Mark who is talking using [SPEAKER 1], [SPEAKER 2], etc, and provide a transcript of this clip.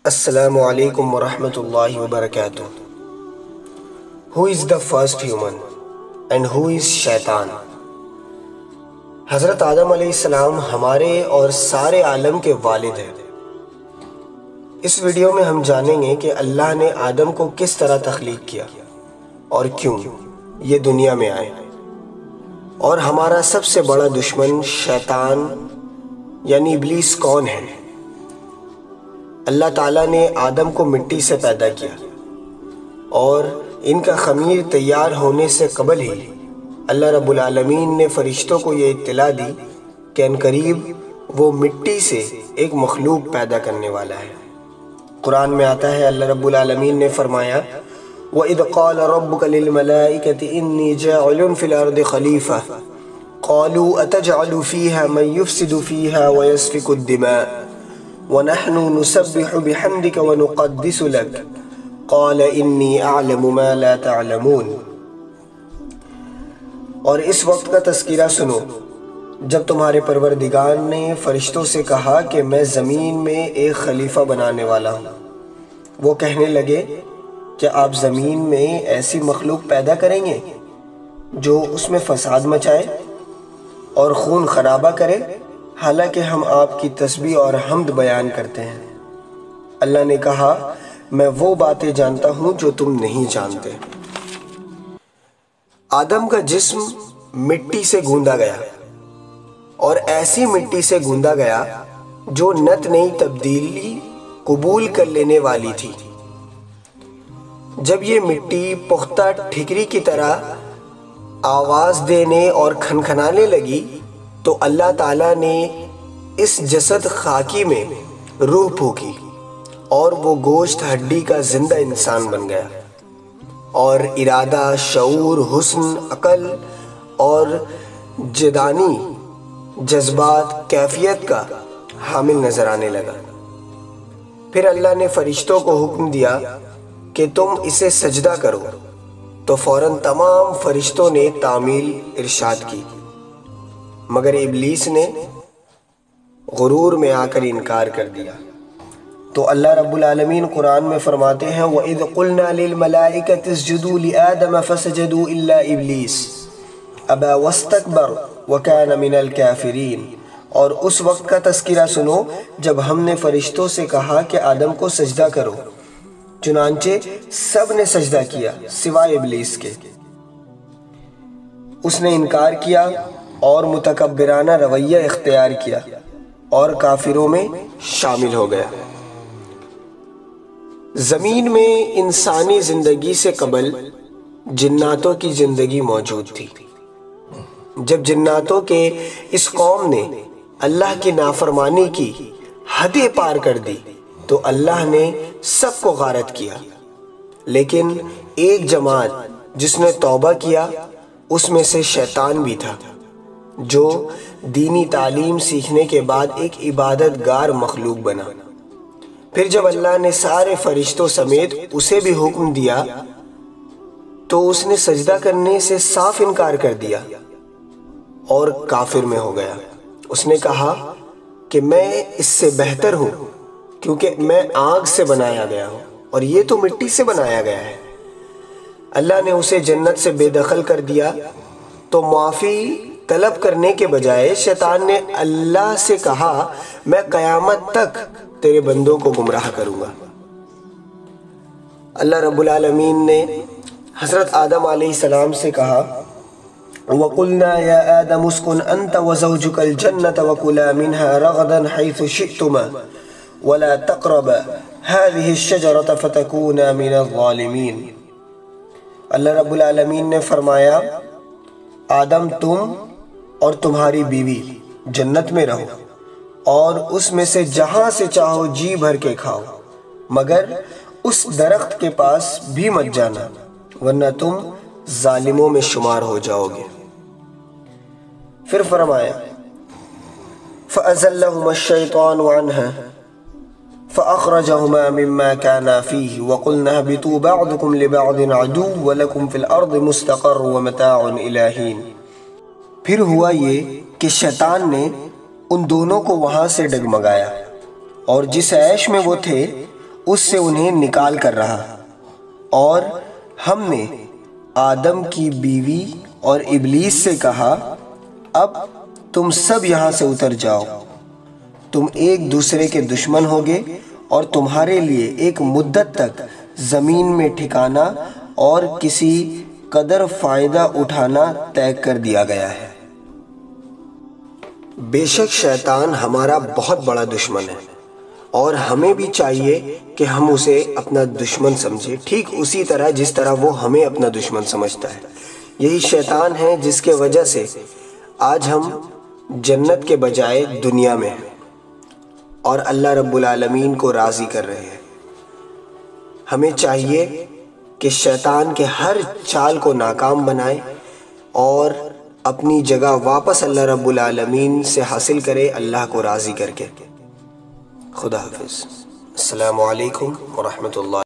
[SPEAKER 1] السلام علیکم ورحمۃ اللہ وبرکاتہ۔ Who is the first human and who is شیطان؟ حضرت آدم علیہ السلام ہمارے اور سارے عالم کے والد ہیں۔ اس ویڈیو میں ہم جانیں گے کہ اللہ نے آدم کو کس طرح تخلیق کیا اور کیوں یہ دنیا میں آئے، اور ہمارا سب سے بڑا دشمن شیطان یعنی ابلیس کون ہے۔ اللہ تعالیٰ نے آدم کو مٹی سے پیدا کیا، اور ان کا خمیر تیار ہونے سے قبل ہی اللہ رب العالمین نے فرشتوں کو یہ اطلاع دی کہ عنقریب وہ مٹی سے ایک مخلوق پیدا کرنے والا ہے۔ قرآن میں آتا ہے، اللہ رب العالمین نے فرمایا وَإِذْ قَالَ رَبُّكَ لِلْمَلَائِكَةِ إِنِّي جَاعِلٌ فِي الْأَرْضِ خَلِيفَةً قَالُوا أَتَجْعَلُ فِيهَا مَن يُفْسِدُ فِيهَا وَيَسْفِكُ الدِّمَاءَ وَنَحْنُ نُسَبِّحُ بِحَمْدِكَ وَنُقَدِّسُ لَكَ قَالَ إِنِّي أَعْلَمُ مَا لَا تَعْلَمُونَ۔ اور اس وقت کا تذکرہ سنو جب تمہارے پروردگار نے فرشتوں سے کہا کہ میں زمین میں ایک خلیفہ بنانے والا ہوں۔ وہ کہنے لگے کہ آپ زمین میں ایسی مخلوق پیدا کریں گے جو اس میں فساد مچائے اور خون خرابہ کرے، حالانکہ ہم آپ کی تسبیح اور حمد بیان کرتے ہیں۔ اللہ نے کہا، میں وہ باتیں جانتا ہوں جو تم نہیں جانتے۔ آدم کا جسم مٹی سے گوندا گیا، اور ایسی مٹی سے گوندا گیا جو نت نئی تبدیلی قبول کر لینے والی تھی۔ جب یہ مٹی پختہ ٹھیکری کی طرح آواز دینے اور کھنکھنانے لگی تو اللہ تعالیٰ نے اس جسد خاکی میں روح پھونکی، اور وہ گوشت ہڈی کا زندہ انسان بن گیا، اور ارادہ، شعور، حسن، عقل اور جدانی جذبات کیفیت کا حامل نظر آنے لگا۔ پھر اللہ نے فرشتوں کو حکم دیا کہ تم اسے سجدہ کرو، تو فوراً تمام فرشتوں نے تعمیل ارشاد کی، مگر ابلیس نے غرور میں آ کر انکار کر دیا۔ تو اللہ رب العالمین قرآن میں فرماتے ہیں وَإِذْ قُلْنَا لِلْمَلَائِكَةِ اسْجُدُوا لِآدَمَ فَسَجَدُوا إِلَّا إِبْلِيسَ أَبَى وَاسْتَكْبَرَ وَكَانَ مِنَ الْكَافِرِينَ۔ اور اس وقت کا تذکرہ سنو جب ہم نے فرشتوں سے کہا کہ آدم کو سجدہ کرو، چنانچہ سب نے سجدہ کیا سوائے ابلیس کے۔ اس نے انکار کیا اور متکبرانہ رویہ اختیار کیا اور کافروں میں شامل ہو گیا۔ زمین میں انسانی زندگی سے قبل جناتوں کی زندگی موجود تھی۔ جب جناتوں کے اس قوم نے اللہ کی نافرمانی کی حدیں پار کر دی تو اللہ نے سب کو غارت کیا، لیکن ایک جماعت جس نے توبہ کیا اس میں سے شیطان بھی تھا، جو دینی تعلیم سیکھنے کے بعد ایک عبادت گار مخلوق بنا۔ پھر جب اللہ نے سارے فرشتوں سمیت اسے بھی حکم دیا تو اس نے سجدہ کرنے سے صاف انکار کر دیا اور کافر میں ہو گیا۔ اس نے کہا کہ میں اس سے بہتر ہوں، کیونکہ میں آگ سے بنایا گیا ہوں اور یہ تو مٹی سے بنایا گیا ہے۔ اللہ نے اسے جنت سے بے دخل کر دیا، تو معافی طلب کرنے کے بجائے شیطان نے اللہ سے کہا، میں قیامت تک تیرے بندوں کو گمراہ کروں گا۔ اللہ رب العالمین نے حضرت آدم علیہ السلام سے کہا وَقُلْنَا يَا آدَمُ اسْكُنْ أَنْتَ وَزَوْجُكَ الْجَنَّةَ وَكُلَا مِنْهَا رَغَدًا حَيْثُ شِئْتُمَا وَلَا تَقْرَبَا هَذِهِ الشَّجَرَةَ فَتَكُونَا مِنَ الظَّالِمِينَ۔ اللہ رب العالمین نے فرمایا، آدم تم اور تمہاری بیوی جنت میں رہو، اور اس میں سے جہاں سے چاہو جی بھر کے کھاؤ، مگر اس درخت کے پاس بھی مت جانا، ورنہ تم ظالموں میں شمار ہو جاؤ گے۔ پھر فرمایا فَأَزَلَّهُمَا الشَّيْطَانُ عَنْهَا فَأَخْرَجَهُمَا مِمَّا كَانَا فِيهِ وَقُلْنَا اهْبِطُوا بَعْضُكُمْ لِبَعْضٍ عَدُوٌّ وَلَكُمْ فِي الْأَرْضِ مُسْتَقَرٌّ وَمَتَاعٌ إِلَىٰ حِينٍ۔ پھر ہوا یہ کہ شیطان نے ان دونوں کو وہاں سے ڈگمگایا، اور جس عیش میں وہ تھے اس سے انہیں نکال کر رہا، اور ہم نے آدم کی بیوی اور ابلیس سے کہا اب تم سب یہاں سے اتر جاؤ، تم ایک دوسرے کے دشمن ہوگے اور تمہارے لیے ایک مدت تک زمین میں ٹھکانا اور کسی قدر فائدہ اٹھانا طے کر دیا گیا ہے۔ بے شک شیطان ہمارا بہت بڑا دشمن ہے، اور ہمیں بھی چاہیے کہ ہم اسے اپنا دشمن سمجھیں، ٹھیک اسی طرح جس طرح وہ ہمیں اپنا دشمن سمجھتا ہے۔ یہی شیطان ہے جس کے وجہ سے آج ہم جنت کے بجائے دنیا میں ہیں اور اللہ رب العالمین کو راضی کر رہے ہیں۔ ہمیں چاہیے کہ شیطان کے ہر چال کو ناکام بنائے اور اپنی جگہ واپس اللہ رب العالمین سے حاصل کرے، اللہ کو راضی کر کے۔ خدا حافظ۔ السلام علیکم ورحمۃ اللہ۔